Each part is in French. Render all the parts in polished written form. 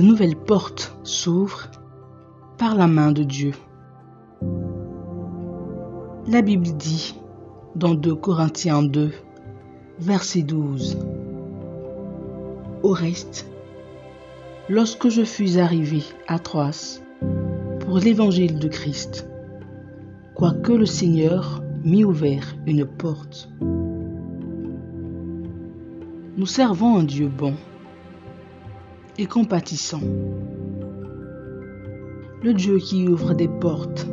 nouvelles portes s'ouvrent par la main de Dieu. La Bible dit dans 2 Corinthiens 2, verset 12. Au reste, lorsque je fus arrivé à Troas pour l'évangile de Christ, quoique le Seigneur m'y ouvert une porte, nous servons un Dieu bon et compatissant, le Dieu qui ouvre des portes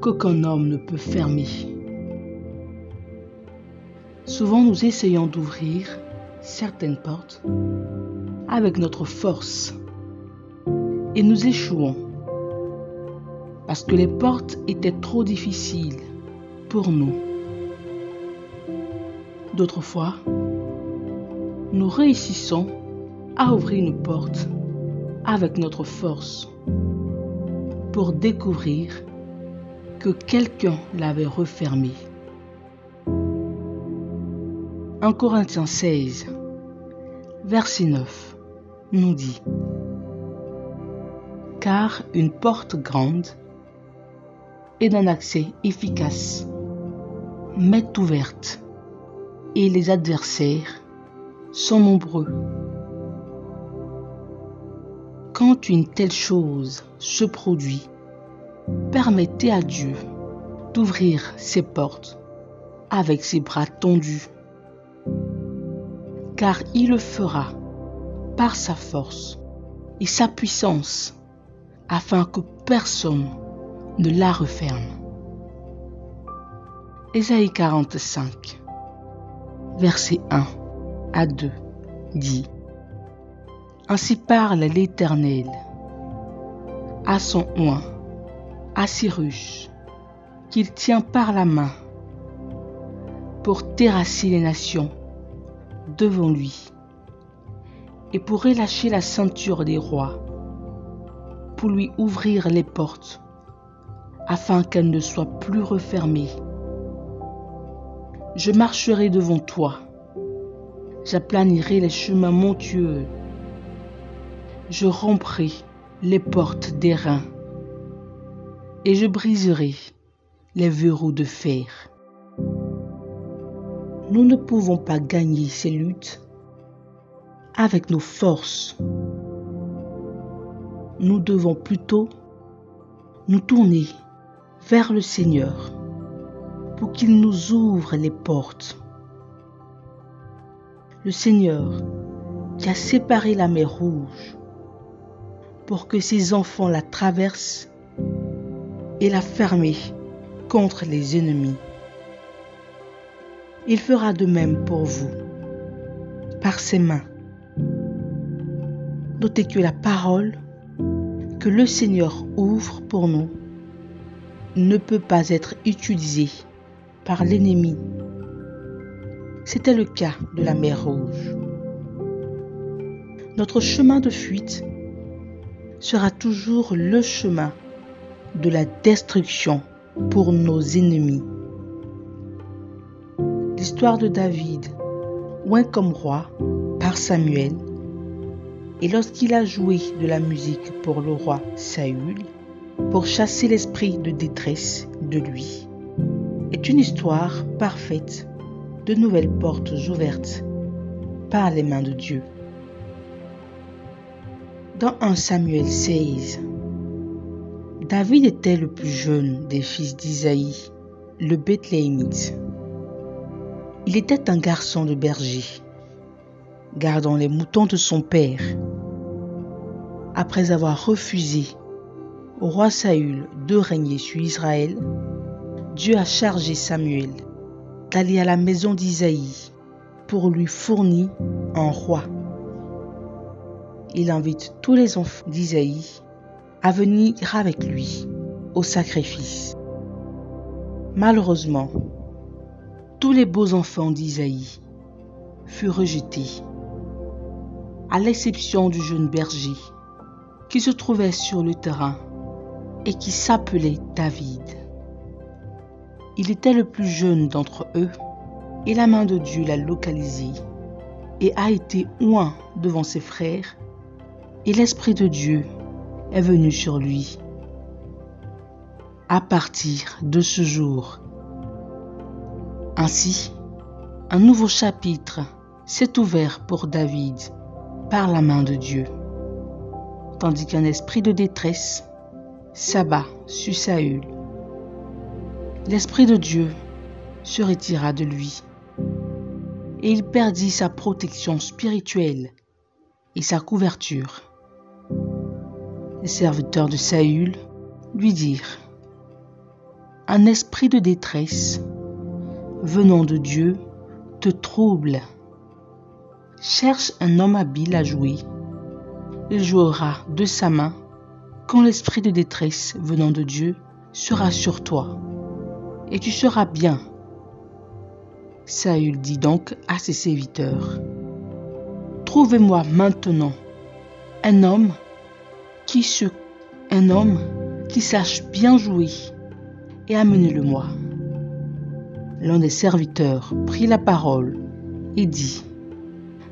qu'aucun homme ne peut fermer. Souvent nous essayons d'ouvrir certaines portes avec notre force et nous échouons parce que les portes étaient trop difficiles pour nous. D'autres fois, nous réussissons à ouvrir une porte avec notre force pour découvrir que quelqu'un l'avait refermée. 1 Corinthiens 16, verset 9, nous dit: car une porte grande et d'un accès efficace m'est ouverte, et les adversaires sont nombreux. Quand une telle chose se produit, permettez à Dieu d'ouvrir ses portes avec ses bras tendus, car il le fera par sa force et sa puissance, afin que personne ne la referme. Ésaïe 45, versets 1 à 2 dit: ainsi parle l'Éternel à son oint, à Cyrus, qu'il tient par la main pour terrasser les nations devant lui et pour relâcher la ceinture des rois, pour lui ouvrir les portes afin qu'elles ne soient plus refermées. Je marcherai devant toi, j'aplanirai les chemins montueux, je romprai les portes d'airain et je briserai les verrous de fer. Nous ne pouvons pas gagner ces luttes avec nos forces. Nous devons plutôt nous tourner vers le Seigneur pour qu'il nous ouvre les portes. Le Seigneur qui a séparé la mer Rouge pour que ses enfants la traversent et la fermer contre les ennemis. Il fera de même pour vous, par ses mains. Notez que la parole que le Seigneur ouvre pour nous ne peut pas être utilisée par l'ennemi. C'était le cas de la mer Rouge. Notre chemin de fuite sera toujours le chemin de la destruction pour nos ennemis. L'histoire de David, oint comme roi par Samuel, et lorsqu'il a joué de la musique pour le roi Saül, pour chasser l'esprit de détresse de lui, est une histoire parfaite de nouvelles portes ouvertes par les mains de Dieu. Dans 1 Samuel 16, David était le plus jeune des fils d'Isaïe, le Bethléemite. Il était un garçon de berger, gardant les moutons de son père. Après avoir refusé au roi Saül de régner sur Israël, Dieu a chargé Samuel d'aller à la maison d'Isaïe pour lui fournir un roi. Il invite tous les enfants d'Isaïe à venir avec lui au sacrifice. Malheureusement, tous les beaux enfants d'Isaïe furent rejetés, à l'exception du jeune berger qui se trouvait sur le terrain et qui s'appelait David. Il était le plus jeune d'entre eux et la main de Dieu l'a localisé et a été oint devant ses frères et l'Esprit de Dieu est venu sur lui. À partir de ce jour, ainsi, un nouveau chapitre s'est ouvert pour David par la main de Dieu, tandis qu'un esprit de détresse s'abat sur Saül. L'Esprit de Dieu se retira de lui et il perdit sa protection spirituelle et sa couverture. Les serviteurs de Saül lui dirent: un esprit de détresse venant de Dieu te trouble. Cherche un homme habile à jouer. Il jouera de sa main quand l'esprit de détresse venant de Dieu sera sur toi, et tu seras bien. Saül dit donc à ses serviteurs: trouvez-moi maintenant un homme qui sache bien jouer, et amenez-le-moi. L'un des serviteurs prit la parole et dit: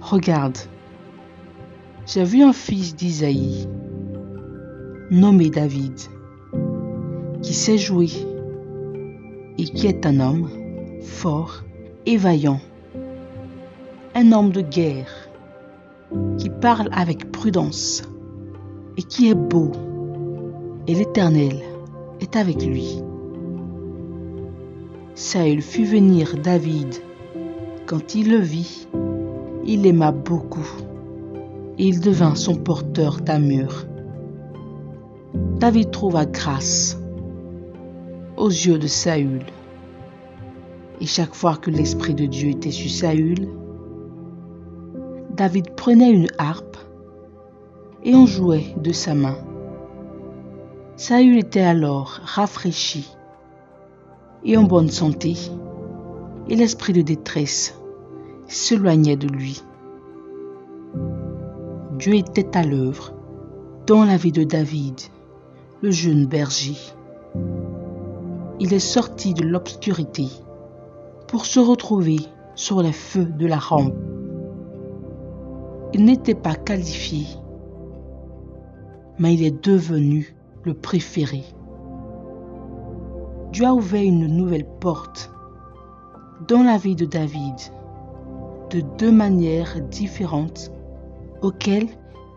regarde, j'ai vu un fils d'Isaïe, nommé David, qui sait jouer et qui est un homme fort et vaillant, un homme de guerre, qui parle avec prudence et qui est beau, et l'Éternel est avec lui. Saül fit venir David. Quand il le vit, il l'aima beaucoup, et il devint son porteur d'armure. David trouva grâce aux yeux de Saül, et chaque fois que l'Esprit de Dieu était sur Saül, David prenait une harpe et en jouait de sa main. Saül était alors rafraîchi et en bonne santé, et l'esprit de détresse s'éloignait de lui. Dieu était à l'œuvre dans la vie de David, le jeune berger. Il est sorti de l'obscurité pour se retrouver sur les feux de la rampe. Il n'était pas qualifié, mais il est devenu le préféré. Dieu a ouvert une nouvelle porte dans la vie de David, de deux manières différentes auxquelles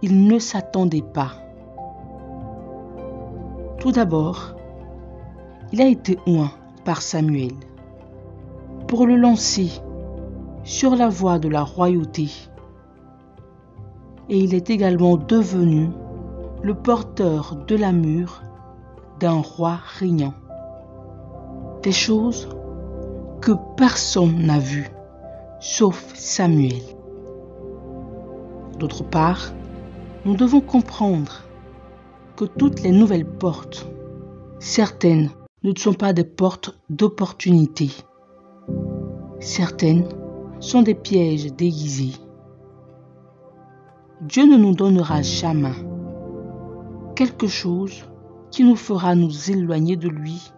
il ne s'attendait pas. Tout d'abord, il a été oint par Samuel pour le lancer sur la voie de la royauté, et il est également devenu le porteur de l'armure d'un roi régnant. Des choses que personne n'a vues, sauf Samuel. D'autre part, nous devons comprendre que toutes les nouvelles portes, certaines ne sont pas des portes d'opportunité. Certaines sont des pièges déguisés. Dieu ne nous donnera jamais quelque chose qui nous fera nous éloigner de lui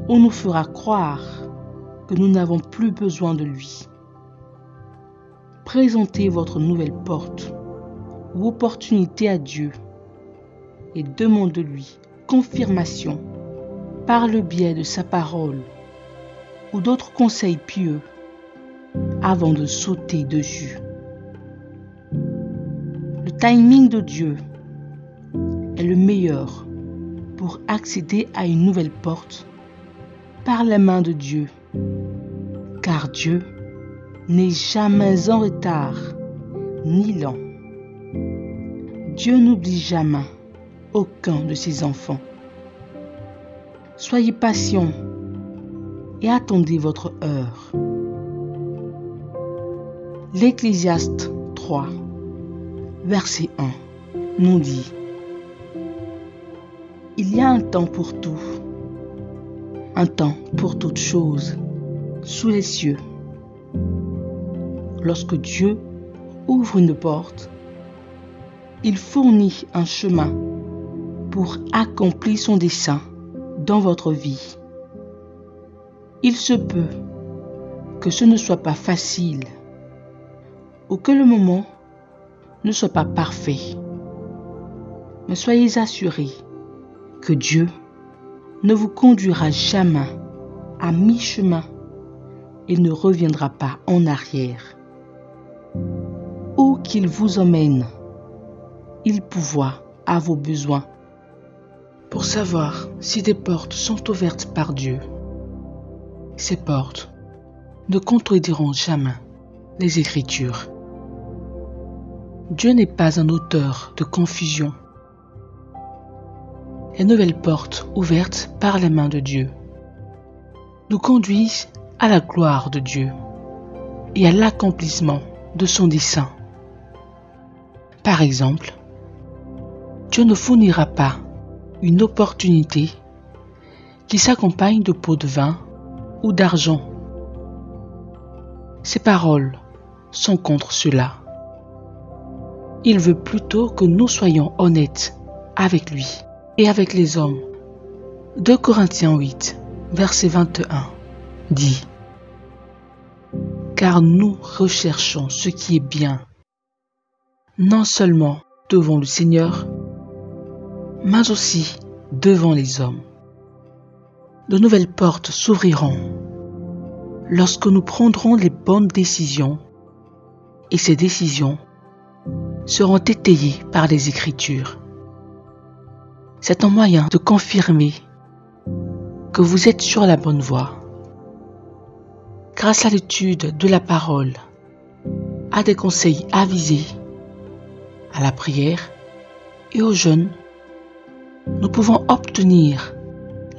ou nous fera croire que nous n'avons plus besoin de lui. Présentez votre nouvelle porte ou opportunité à Dieu et demandez-lui confirmation par le biais de sa parole ou d'autres conseils pieux avant de sauter dessus. Le timing de Dieu est le meilleur pour accéder à une nouvelle porte par les mains de Dieu, car Dieu n'est jamais en retard ni lent. Dieu n'oublie jamais aucun de ses enfants. Soyez patients et attendez votre heure. L'Ecclésiaste 3, verset 1 nous dit: il y a un temps pour tout, un temps pour toutes choses sous les cieux. Lorsque Dieu ouvre une porte, il fournit un chemin pour accomplir son dessein dans votre vie. Il se peut que ce ne soit pas facile ou que le moment ne soit pas parfait. Mais soyez assurés que Dieu ne vous conduira jamais à mi-chemin et ne reviendra pas en arrière. Où qu'il vous emmène, il pourvoit à vos besoins. Pour savoir si des portes sont ouvertes par Dieu, ces portes ne contrediront jamais les Écritures. Dieu n'est pas un auteur de confusion. Les nouvelles portes ouvertes par les mains de Dieu nous conduisent à la gloire de Dieu et à l'accomplissement de son dessein. Par exemple, Dieu ne fournira pas une opportunité qui s'accompagne de pots de vin ou d'argent. Ses paroles sont contre cela. Il veut plutôt que nous soyons honnêtes avec lui et avec les hommes. 2 Corinthiens 8, verset 21 dit: Car nous recherchons ce qui est bien, non seulement devant le Seigneur, mais aussi devant les hommes. De nouvelles portes s'ouvriront lorsque nous prendrons les bonnes décisions, et ces décisions seront étayées par les Écritures. C'est un moyen de confirmer que vous êtes sur la bonne voie. Grâce à l'étude de la parole, à des conseils avisés, à la prière et au jeûne, nous pouvons obtenir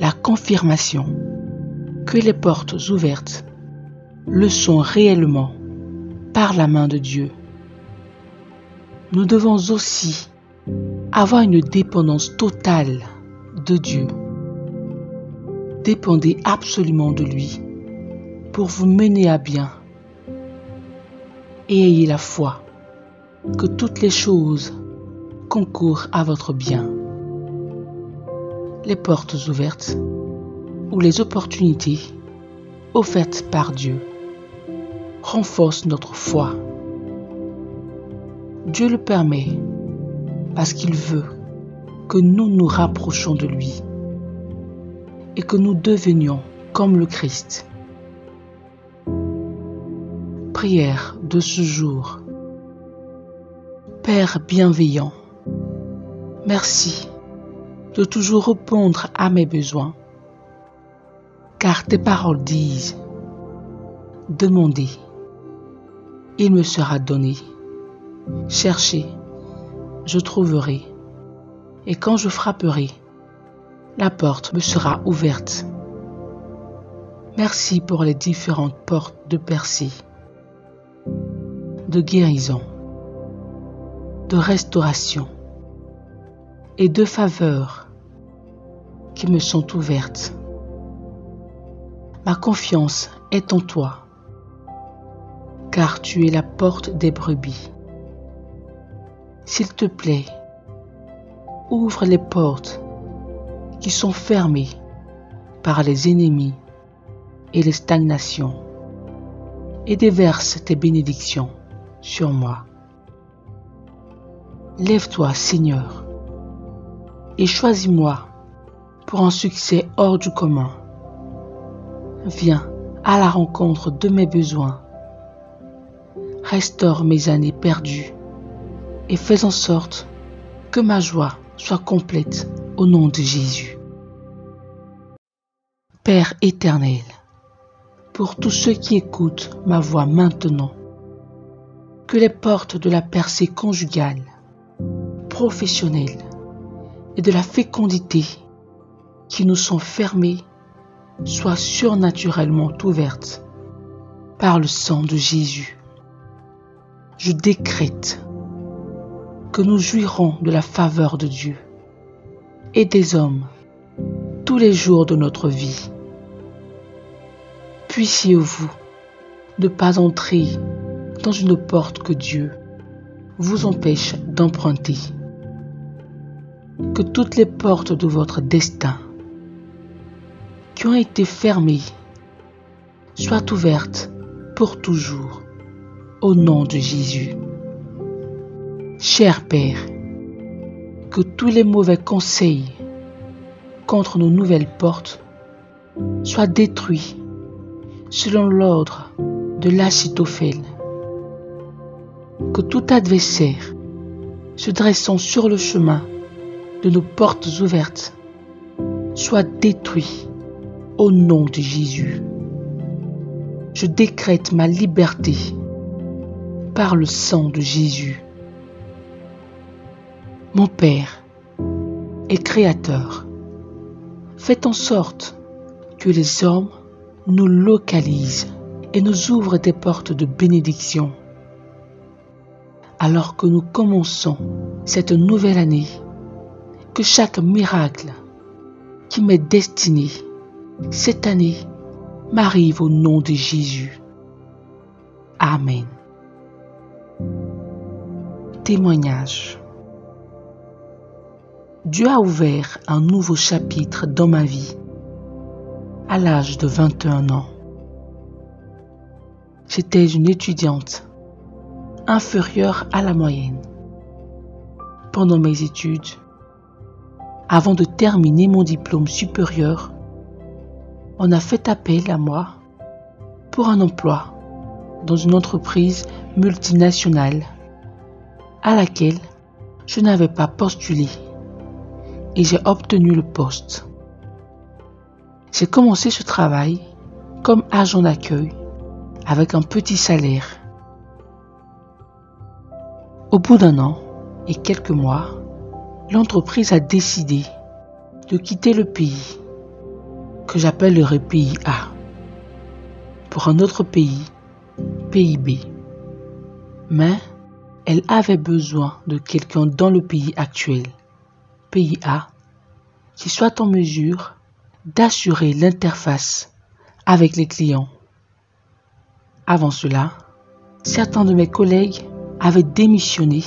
la confirmation que les portes ouvertes le sont réellement par la main de Dieu. Nous devons aussi avoir une dépendance totale de Dieu. Dépendez absolument de lui pour vous mener à bien. Et ayez la foi que toutes les choses concourent à votre bien. Les portes ouvertes ou les opportunités offertes par Dieu renforcent notre foi. Dieu le permet parce qu'il veut que nous nous rapprochions de lui et que nous devenions comme le Christ. Prière de ce jour. Père bienveillant, merci de toujours répondre à mes besoins, car tes paroles disent: demandez, il me sera donné. Cherchez, je trouverai. Et quand je frapperai, la porte me sera ouverte. Merci pour les différentes portes de percée, de guérison, de restauration et de faveur qui me sont ouvertes. Ma confiance est en toi, car tu es la porte des brebis. S'il te plaît, ouvre les portes qui sont fermées par les ennemis et les stagnations, et déverse tes bénédictions sur moi. Lève-toi, Seigneur, et choisis-moi pour un succès hors du commun. Viens à la rencontre de mes besoins. Restaure mes années perdues et fais en sorte que ma joie soit complète au nom de Jésus. Père éternel, pour tous ceux qui écoutent ma voix maintenant, que les portes de la percée conjugale, professionnelle et de la fécondité qui nous sont fermées soient surnaturellement ouvertes par le sang de Jésus. Je décrète que nous jouirons de la faveur de Dieu et des hommes tous les jours de notre vie. Puissiez-vous ne pas entrer dans une porte que Dieu vous empêche d'emprunter. Que toutes les portes de votre destin qui ont été fermées soient ouvertes pour toujours au nom de Jésus. Cher Père, que tous les mauvais conseils contre nos nouvelles portes soient détruits selon l'ordre de l'Achitophel. Que tout adversaire se dressant sur le chemin de nos portes ouvertes soit détruit au nom de Jésus. Je décrète ma liberté par le sang de Jésus. Mon Père et Créateur, faites en sorte que les hommes nous localisent et nous ouvrent des portes de bénédiction. Alors que nous commençons cette nouvelle année, que chaque miracle qui m'est destiné cette année m'arrive au nom de Jésus. Amen. Témoignage. Dieu a ouvert un nouveau chapitre dans ma vie à l'âge de 21 ans. J'étais une étudiante inférieure à la moyenne. Pendant mes études, avant de terminer mon diplôme supérieur, on a fait appel à moi pour un emploi dans une entreprise multinationale à laquelle je n'avais pas postulé et j'ai obtenu le poste. J'ai commencé ce travail comme agent d'accueil avec un petit salaire. Au bout d'un an et quelques mois, l'entreprise a décidé de quitter le pays, que j'appellerai pays A, pour un autre pays, pays B. Mais elle avait besoin de quelqu'un dans le pays actuel, pays A, qui soit en mesure d'assurer l'interface avec les clients. Avant cela, certains de mes collègues avaient démissionné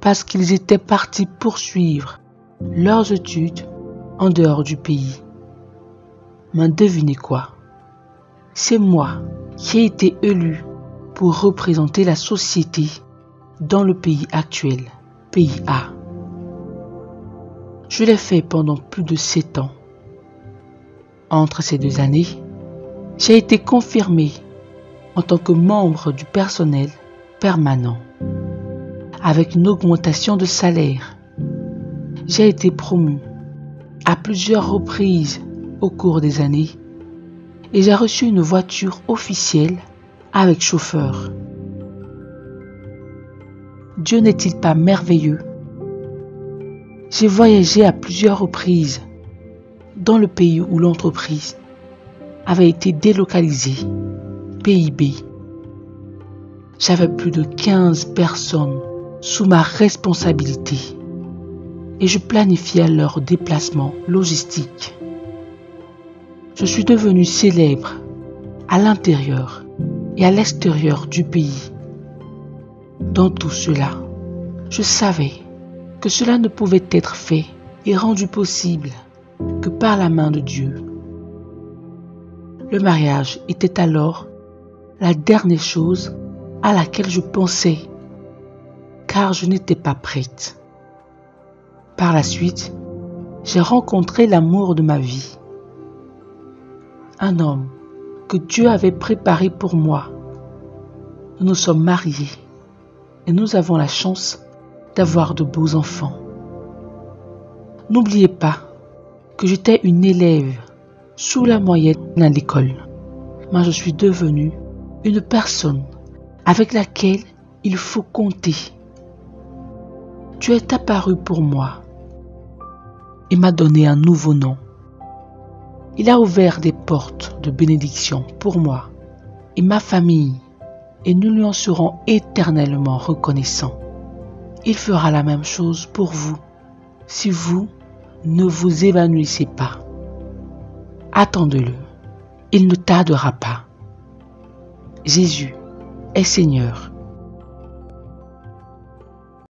parce qu'ils étaient partis poursuivre leurs études en dehors du pays. Mais devinez quoi? C'est moi qui ai été élu pour représenter la société dans le pays actuel, pays A. Je l'ai fait pendant plus de 7 ans. Entre ces 2 années, j'ai été confirmé en tant que membre du personnel permanent, avec une augmentation de salaire. J'ai été promu à plusieurs reprises au cours des années et j'ai reçu une voiture officielle avec chauffeur. Dieu n'est-il pas merveilleux? J'ai voyagé à plusieurs reprises dans le pays où l'entreprise avait été délocalisée, pays B. J'avais plus de 15 personnes sous ma responsabilité et je planifiais leur déplacement logistique. Je suis devenu célèbre à l'intérieur et à l'extérieur du pays. Dans tout cela, je savais que cela ne pouvait être fait et rendu possible que par la main de Dieu. Le mariage était alors la dernière chose à laquelle je pensais, car je n'étais pas prête. Par la suite, j'ai rencontré l'amour de ma vie. Un homme que Dieu avait préparé pour moi. Nous nous sommes mariés et nous avons la chance d'avoir de beaux enfants. N'oubliez pas que j'étais une élève sous la moyenne à l'école, mais je suis devenue une personne avec laquelle il faut compter. Dieu est apparu pour moi et m'a donné un nouveau nom. Il a ouvert des portes de bénédiction pour moi et ma famille, et nous lui en serons éternellement reconnaissants. Il fera la même chose pour vous si vous ne vous évanouissez pas. Attendez-le, il ne tardera pas. Jésus est Seigneur.